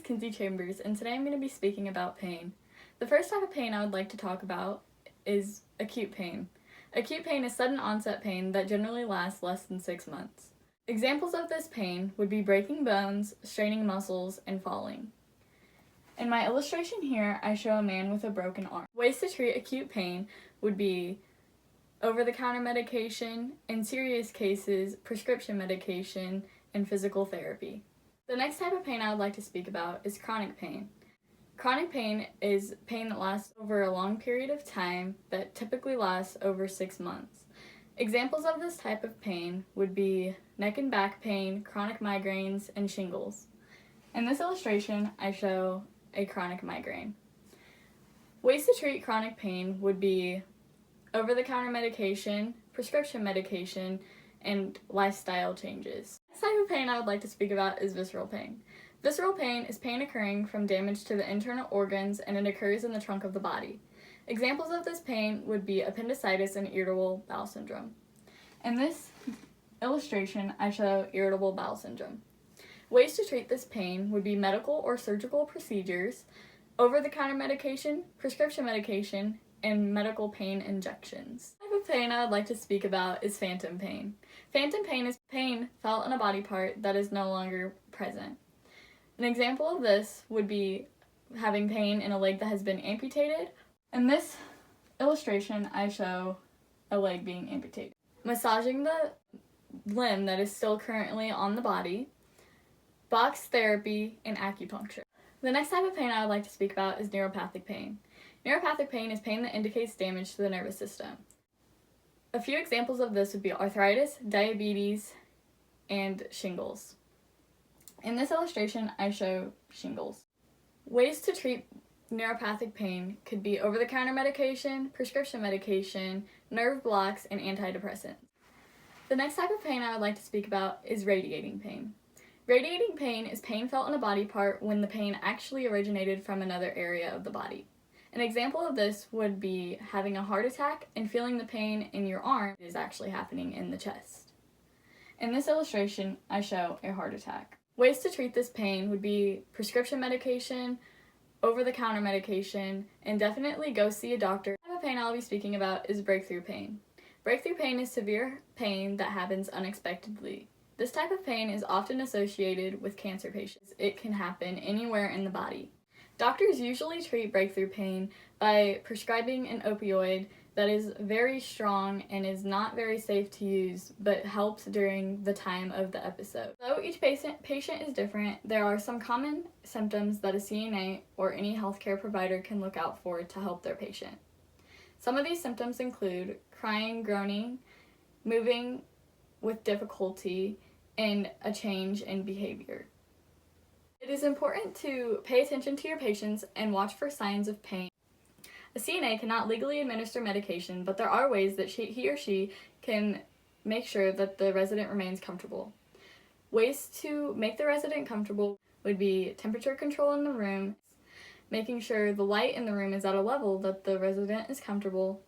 Kinsey Chambers, and today I'm going to be speaking about pain. The first type of pain I would like to talk about is acute pain. Acute pain is sudden onset pain that generally lasts less than 6 months. Examples of this pain would be breaking bones, straining muscles, and falling. In my illustration here, I show a man with a broken arm. Ways to treat acute pain would be over-the-counter medication, in serious cases, prescription medication, and physical therapy. The next type of pain I would like to speak about is chronic pain. Chronic pain is pain that lasts over a long period of time that typically lasts over 6 months. Examples of this type of pain would be neck and back pain, chronic migraines, and shingles. In this illustration, I show a chronic migraine. Ways to treat chronic pain would be over-the-counter medication, prescription medication, and lifestyle changes. The next type of pain I would like to speak about is visceral pain. Visceral pain is pain occurring from damage to the internal organs, and it occurs in the trunk of the body. Examples of this pain would be appendicitis and irritable bowel syndrome. In this illustration, I show irritable bowel syndrome. Ways to treat this pain would be medical or surgical procedures, over-the-counter medication, prescription medication, and medical pain injections. The type of pain I would like to speak about is phantom pain. Phantom pain is pain felt in a body part that is no longer present. An example of this would be having pain in a leg that has been amputated. In this illustration, I show a leg being amputated. Massaging the limb that is still currently on the body, box therapy, and acupuncture. The next type of pain I would like to speak about is neuropathic pain. Neuropathic pain is pain that indicates damage to the nervous system. A few examples of this would be arthritis, diabetes, and shingles. In this illustration, I show shingles. Ways to treat neuropathic pain could be over-the-counter medication, prescription medication, nerve blocks, and antidepressants. The next type of pain I would like to speak about is radiating pain. Radiating pain is pain felt in a body part when the pain actually originated from another area of the body. An example of this would be having a heart attack and feeling the pain in your arm is actually happening in the chest. In this illustration, I show a heart attack. Ways to treat this pain would be prescription medication, over-the-counter medication, and definitely go see a doctor. The type of pain I'll be speaking about is breakthrough pain. Breakthrough pain is severe pain that happens unexpectedly. This type of pain is often associated with cancer patients. It can happen anywhere in the body. Doctors usually treat breakthrough pain by prescribing an opioid that is very strong and is not very safe to use, but helps during the time of the episode. Though each patient is different, there are some common symptoms that a CNA or any healthcare provider can look out for to help their patient. Some of these symptoms include crying, groaning, moving with difficulty, and a change in behavior. It is important to pay attention to your patients and watch for signs of pain. A CNA cannot legally administer medication, but there are ways that he or she can make sure that the resident remains comfortable. Ways to make the resident comfortable would be temperature control in the room, making sure the light in the room is at a level that the resident is comfortable,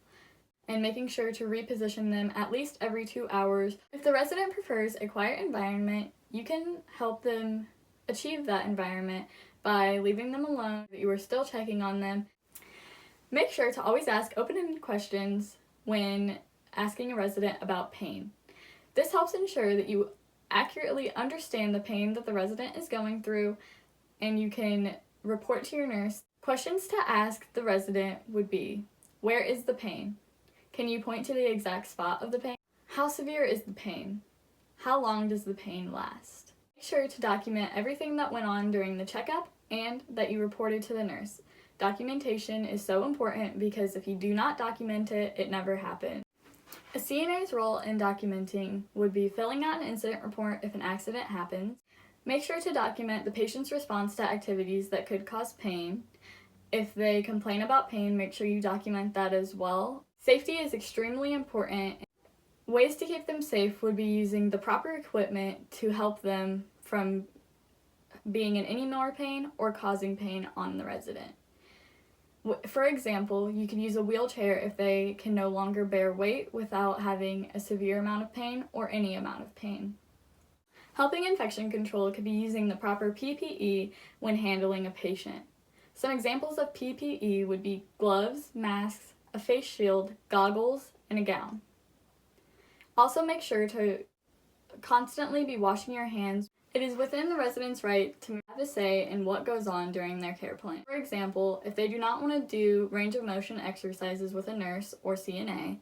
and making sure to reposition them at least every 2 hours. If the resident prefers a quiet environment, you can help them achieve that environment by leaving them alone, but you are still checking on them. Make sure to always ask open-ended questions when asking a resident about pain. This helps ensure that you accurately understand the pain that the resident is going through, and you can report to your nurse. Questions to ask the resident would be, where is the pain? Can you point to the exact spot of the pain? How severe is the pain? How long does the pain last? Make sure to document everything that went on during the checkup and that you reported to the nurse. Documentation is so important because if you do not document it, it never happened. A CNA's role in documenting would be filling out an incident report if an accident happens. Make sure to document the patient's response to activities that could cause pain. If they complain about pain, make sure you document that as well. Safety is extremely important. Ways to keep them safe would be using the proper equipment to help them from being in any more pain or causing pain on the resident. For example, you could use a wheelchair if they can no longer bear weight without having a severe amount of pain or any amount of pain. Helping infection control could be using the proper PPE when handling a patient. Some examples of PPE would be gloves, masks, a face shield, goggles, and a gown. Also make sure to constantly be washing your hands. It is within the resident's right to have a say in what goes on during their care plan. For example, if they do not want to do range of motion exercises with a nurse or CNA,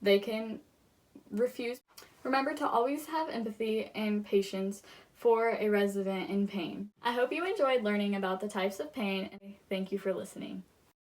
they can refuse. Remember to always have empathy and patience for a resident in pain. I hope you enjoyed learning about the types of pain, and thank you for listening.